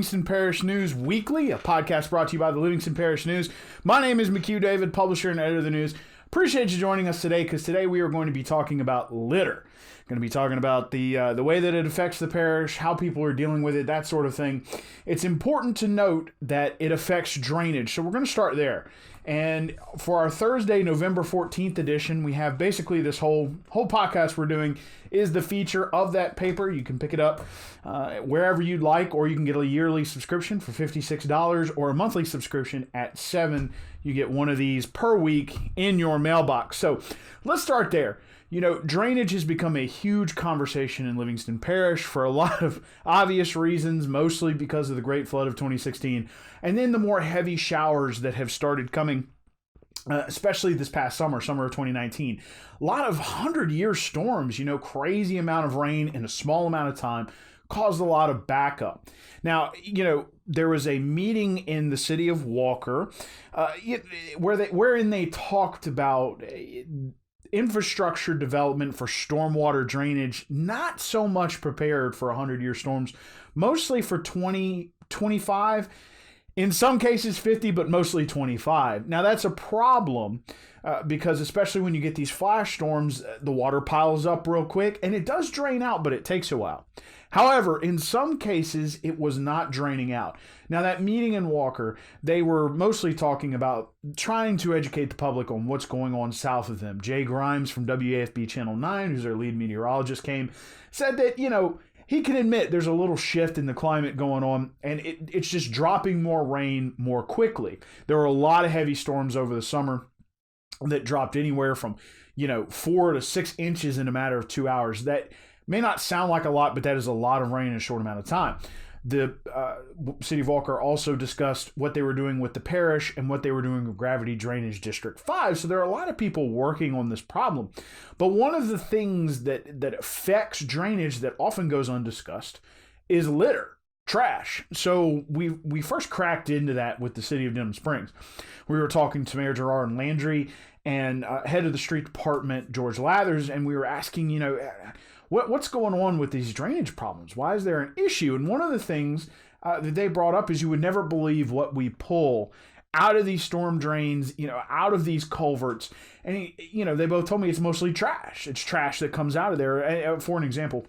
Livingston Parish News Weekly, a podcast brought to you by the Livingston Parish News. My name is McHugh David, publisher and editor of the news. Appreciate you joining us today, because today we are going to be talking about litter. Going to be talking about the way that it affects the parish, how people are dealing with it, that sort of thing. It's important to note that it affects drainage, so we're going to start there. And for our Thursday, November 14th edition, we have basically this whole podcast we're doing is the feature of that paper. You can pick it up wherever you'd like, or you can get a yearly subscription for $56 or a monthly subscription at $7. You get one of these per week in your mailbox. So let's start there. You know, drainage has become a huge conversation in Livingston Parish for a lot of obvious reasons, mostly because of the Great Flood of 2016, and then the more heavy showers that have started coming, especially this past summer of 2019. A lot of 100-year storms, crazy amount of rain in a small amount of time, caused a lot of backup. Now, there was a meeting in the city of Walker wherein they talked about infrastructure development for stormwater drainage, not so much prepared for 100-year storms, mostly for 2025, in some cases 50, but mostly 25. Now that's a problem because especially when you get these flash storms, the water piles up real quick and it does drain out, but it takes a while. However, in some cases, it was not draining out. Now, that meeting in Walker, they were mostly talking about trying to educate the public on what's going on south of them. Jay Grimes from WAFB Channel 9, who's their lead meteorologist, said that, he can admit there's a little shift in the climate going on, and it's just dropping more rain more quickly. There were a lot of heavy storms over the summer that dropped anywhere from, 4 to 6 inches in a matter of 2 hours. That may not sound like a lot, but that is a lot of rain in a short amount of time. The City of Walker also discussed what they were doing with the parish and what they were doing with Gravity Drainage District 5. So there are a lot of people working on this problem. But one of the things that affects drainage that often goes undiscussed is litter, trash. So we first cracked into that with the City of Denham Springs. We were talking to Mayor Gerard Landry and head of the street department, George Lathers, and we were asking, what's going on with these drainage problems? Why is there an issue? And one of the things that they brought up is you would never believe what we pull out of these storm drains, out of these culverts. And, they both told me it's mostly trash. It's trash that comes out of there. For an example,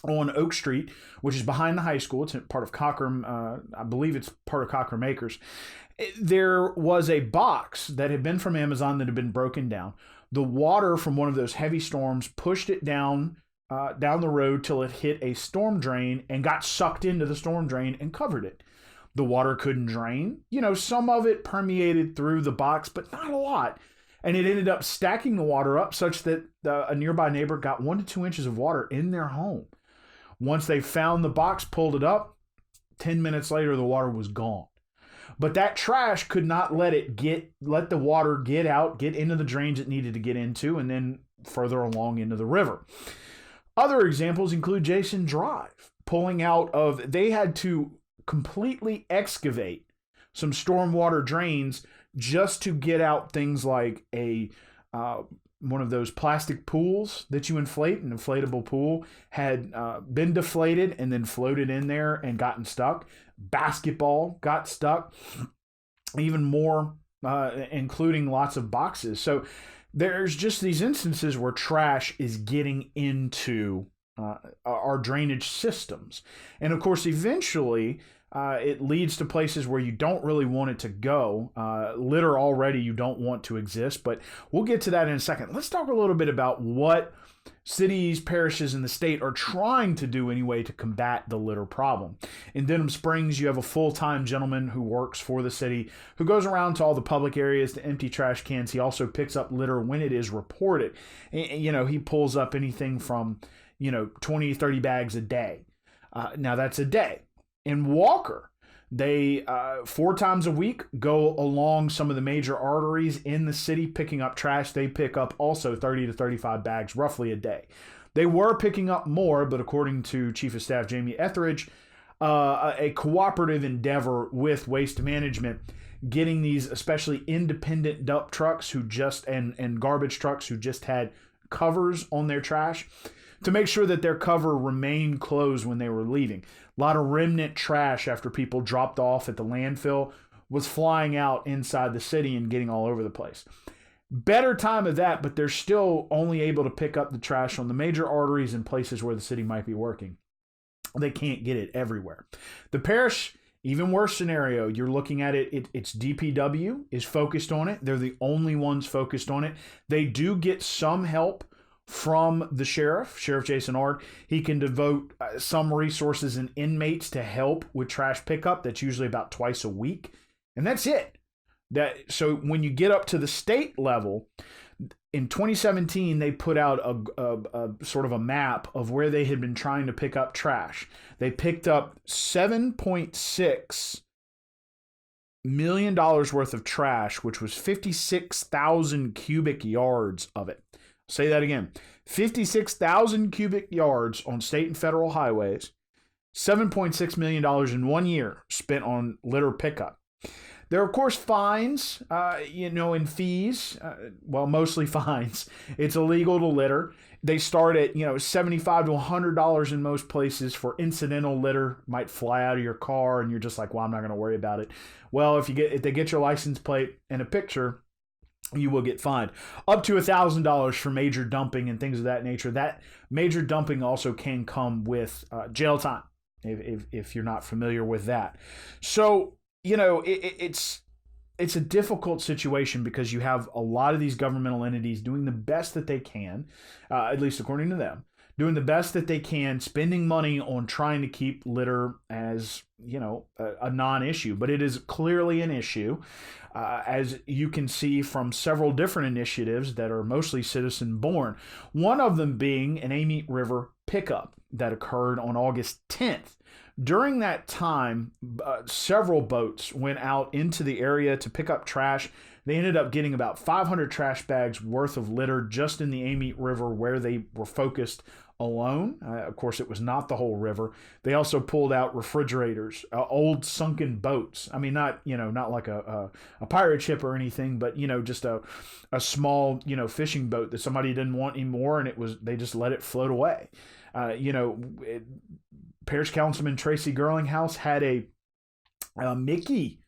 on Oak Street, which is behind the high school, it's part of Cochran, I believe it's part of Cochran Acres. There was a box that had been from Amazon that had been broken down. The water from one of those heavy storms pushed it down the road till it hit a storm drain and got sucked into the storm drain and covered it. The water couldn't drain. Some of it permeated through the box, but not a lot. And it ended up stacking the water up such that a nearby neighbor got 1 to 2 inches of water in their home. Once they found the box, pulled it up, 10 minutes later, the water was gone. But that trash could not let the water get out, get into the drains it needed to get into, and then further along into the river. Other examples include Jason Drive they had to completely excavate some stormwater drains just to get out things like one of those plastic pools that you inflate. An inflatable pool had been deflated and then floated in there and gotten stuck. Basketball got stuck, even more, including lots of boxes. So there's just these instances where trash is getting into our drainage systems. And of course, eventually, it leads to places where you don't really want it to go. Litter already you don't want to exist, but we'll get to that in a second. Let's talk a little bit about what cities, parishes, in the state are trying to do anyway to combat the litter problem. In Denham Springs, you have a full-time gentleman who works for the city who goes around to all the public areas to empty trash cans. He also picks up litter when it is reported. He pulls up anything from, 20, 30 bags a day. Now that's a day. In Walker, they 4 times a week go along some of the major arteries in the city picking up trash. They pick up also 30 to 35 bags roughly a day. They were picking up more, but according to Chief of Staff Jamie Etheridge, a cooperative endeavor with Waste Management, getting these especially independent dump trucks and garbage trucks who just had covers on their trash to make sure that their cover remained closed when they were leaving. A lot of remnant trash after people dropped off at the landfill was flying out inside the city and getting all over the place. Better time of that, but they're still only able to pick up the trash on the major arteries and places where the city might be working. They can't get it everywhere. The parish, even worse scenario, you're looking at it's DPW is focused on it. They're the only ones focused on it. They do get some help from the Sheriff Jason Ard. He can devote some resources and inmates to help with trash pickup. That's usually about twice a week. And that's it. So when you get up to the state level, in 2017, they put out a sort of a map of where they had been trying to pick up trash. They picked up $7.6 million worth of trash, which was 56,000 cubic yards of it. Say that again. 56,000 cubic yards on state and federal highways. $7.6 million in 1 year spent on litter pickup. There are, of course, fines, and fees. Mostly fines. It's illegal to litter. They start at, $75 to $100 in most places for incidental litter. Might fly out of your car, and you're just like, well, I'm not going to worry about it. Well, if they get your license plate and a picture, you will get fined. Up to $1,000 for major dumping and things of that nature. That major dumping also can come with jail time, if you're not familiar with that. So, it's a difficult situation because you have a lot of these governmental entities doing the best that they can, at least according to them, doing the best that they can, spending money on trying to keep litter as, a non-issue. But it is clearly an issue, as you can see from several different initiatives that are mostly citizen-born. One of them being an Amite River pickup that occurred on August 10th. During that time, several boats went out into the area to pick up trash. They ended up getting about 500 trash bags worth of litter just in the Amite River where they were focused alone. Of course, it was not the whole river. They also pulled out refrigerators, old sunken boats. I mean, not like a pirate ship or anything, but, just a small, fishing boat that somebody didn't want anymore, and they just let it float away. Parish Councilman Tracy Girlinghouse had a Mickey,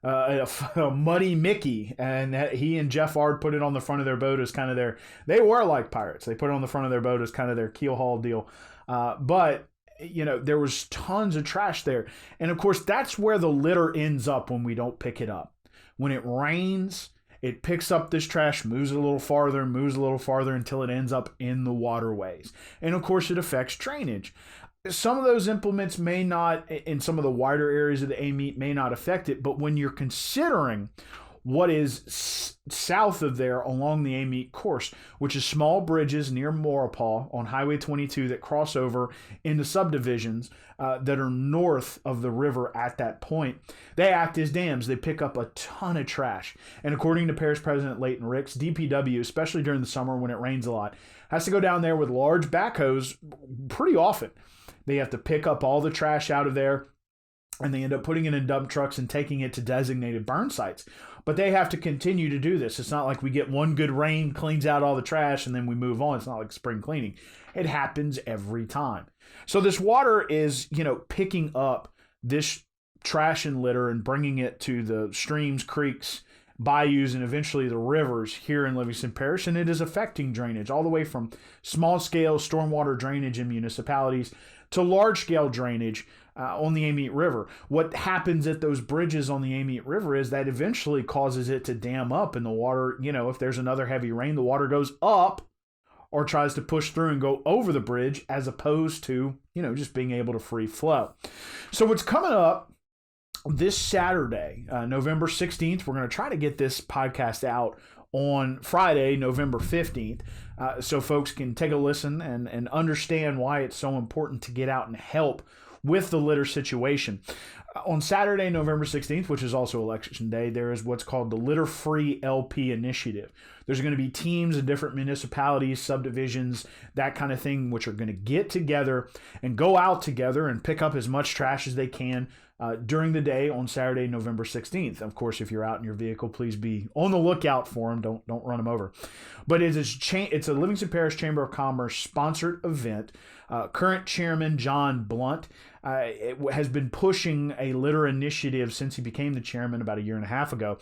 a muddy Mickey, and he and Jeff Ard put it on the front of their boat as kind of they were like pirates. They put it on the front of their boat as kind of their keel haul deal. But there was tons of trash there. And of course, that's where the litter ends up when we don't pick it up. When it rains, it picks up this trash, moves a little farther until it ends up in the waterways. And of course, it affects drainage. Some of those implements may not, in some of the wider areas of the Amite, may not affect it, but when you're considering what is south of there along the Amite course, which is small bridges near Maurepas on Highway 22 that cross over into subdivisions that are north of the river at that point, they act as dams. They pick up a ton of trash. And according to Parish President Leighton Ricks, DPW, especially during the summer when it rains a lot, has to go down there with large backhoes pretty often. They have to pick up all the trash out of there, and they end up putting it in dump trucks and taking it to designated burn sites. But they have to continue to do this. It's not like we get one good rain, cleans out all the trash, and then we move on. It's not like spring cleaning. It happens every time. So this water is, picking up this trash and litter and bringing it to the streams, creeks, bayous, and eventually the rivers here in Livingston Parish, and it is affecting drainage all the way from small-scale stormwater drainage in municipalities to large-scale drainage on the Amite River. What happens at those bridges on the Amite River is that eventually causes it to dam up, and the water, if there's another heavy rain, the water goes up or tries to push through and go over the bridge as opposed to, just being able to free flow. So what's coming up this Saturday, November 16th, we're going to try to get this podcast out on Friday, November 15th, so folks can take a listen and understand why it's so important to get out and help with the litter situation. On Saturday, November 16th, which is also Election Day, there is what's called the Litter Free LP Initiative. There's going to be teams in different municipalities, subdivisions, that kind of thing, which are going to get together and go out together and pick up as much trash as they can during the day on Saturday, November 16th. Of course, if you're out in your vehicle, please be on the lookout for them. Don't run them over. But it's a Livingston Parish Chamber of Commerce sponsored event. Current chairman John Blunt has been pushing a litter initiative since he became the chairman about a year and a half ago,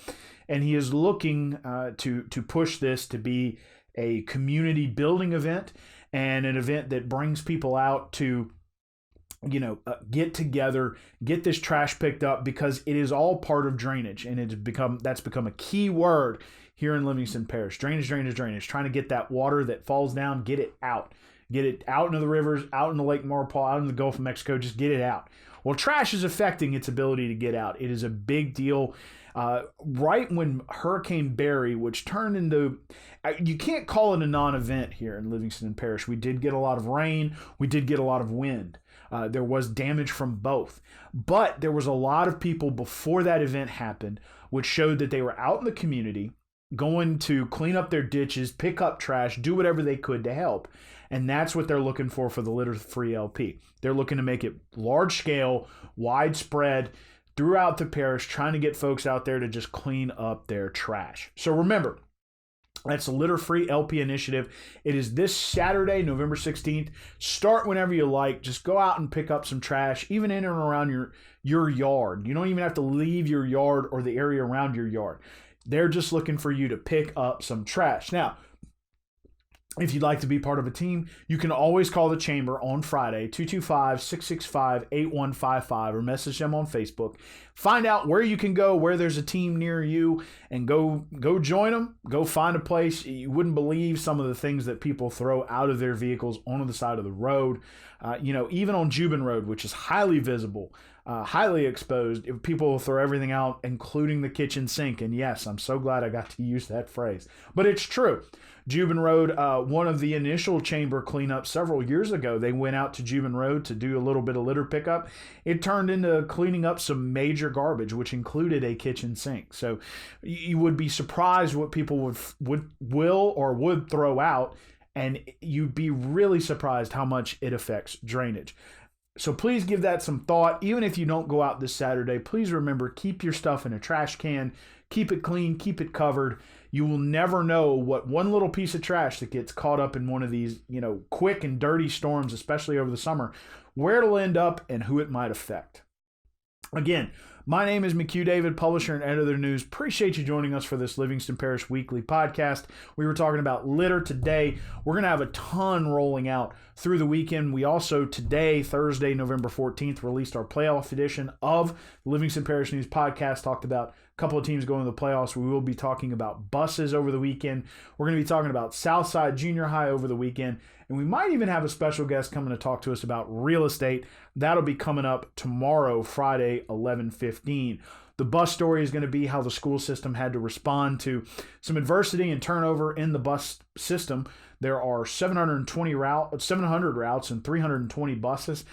and he is looking to push this to be a community building event and an event that brings people out to get together, get this trash picked up, because it is all part of drainage, and that's become a key word here in Livingston Parish. Drainage. Trying to get that water that falls down, get it out. Get it out into the rivers, out into Lake Maurepas, out in the Gulf of Mexico. Just get it out. Well, trash is affecting its ability to get out. It is a big deal. Right when Hurricane Barry, which turned into, you can't call it a non-event here in Livingston Parish. We did get a lot of rain. We did get a lot of wind. There was damage from both. But there was a lot of people before that event happened, which showed that they were out in the community, going to clean up their ditches, pick up trash, do whatever they could to help. And that's what they're looking for the Litter Free LP. They're looking to make it large scale, widespread throughout the parish, trying to get folks out there to just clean up their trash. So remember, that's the Litter Free LP initiative. It is this Saturday, November 16th. Start whenever you like. Just go out and pick up some trash, even in and around your yard. You don't even have to leave your yard or the area around your yard. They're just looking for you to pick up some trash. Now, if you'd like to be part of a team, you can always call the chamber on Friday, 225-665-8155, or message them on Facebook. Find out where you can go, where there's a team near you, and go join them. Go find a place. You wouldn't believe some of the things that people throw out of their vehicles onto the side of the road. Even on Jubin Road, which is highly visible, highly exposed, people will throw everything out, including the kitchen sink. And yes, I'm so glad I got to use that phrase. But it's true. Jubin Road, one of the initial chamber cleanups several years ago, they went out to Jubin Road to do a little bit of litter pickup. It turned into cleaning up some major garbage, which included a kitchen sink. So you would be surprised what people would throw out, and you'd be really surprised how much it affects drainage. So please give that some thought. Even if you don't go out this Saturday, please remember, keep your stuff in a trash can. Keep it clean. Keep it covered. You will never know what one little piece of trash that gets caught up in one of these, quick and dirty storms, especially over the summer, where it'll end up and who it might affect. Again, my name is McHugh David, publisher and editor of the news. Appreciate you joining us for this Livingston Parish Weekly podcast. We were talking about litter today. We're going to have a ton rolling out through the weekend. We also today, Thursday, November 14th, released our playoff edition of the Livingston Parish News podcast. Talked about a couple of teams going to the playoffs. We will be talking about buses over the weekend. We're going to be talking about Southside Junior High over the weekend. And we might even have a special guest coming to talk to us about real estate. That'll be coming up tomorrow, Friday, 11:15. The bus story is going to be how the school system had to respond to some adversity and turnover in the bus system. There are 700 routes and 320 buses.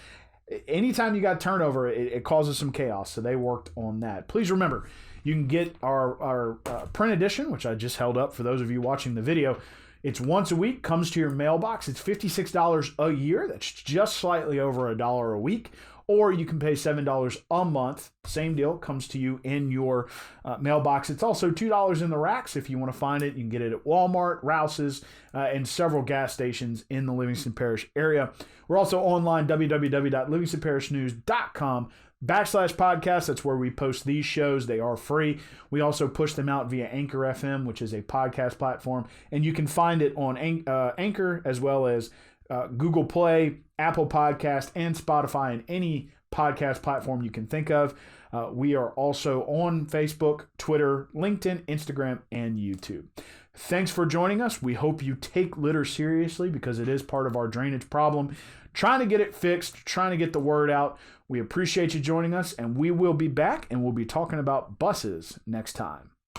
Anytime you got turnover, it causes some chaos. So they worked on that. Please remember, you can get our print edition, which I just held up for those of you watching the video. It's once a week, comes to your mailbox. It's $56 a year. That's just slightly over $1 a week. Or you can pay $7 a month. Same deal, comes to you in your mailbox. It's also $2 in the racks if you want to find it. You can get it at Walmart, Rouse's, and several gas stations in the Livingston Parish area. We're also online, www.livingstonparishnews.com/podcast. That's where we post these shows. They are free. We also push them out via Anchor FM, which is a podcast platform. And you can find it on Anchor as well as Google Play, Apple Podcast, and Spotify, and any podcast platform you can think of. We are also on Facebook, Twitter, LinkedIn, Instagram, and YouTube. Thanks for joining us. We hope you take litter seriously because it is part of our drainage problem. Trying to get it fixed, trying to get the word out. We appreciate you joining us, and we will be back, and we'll be talking about buses next time.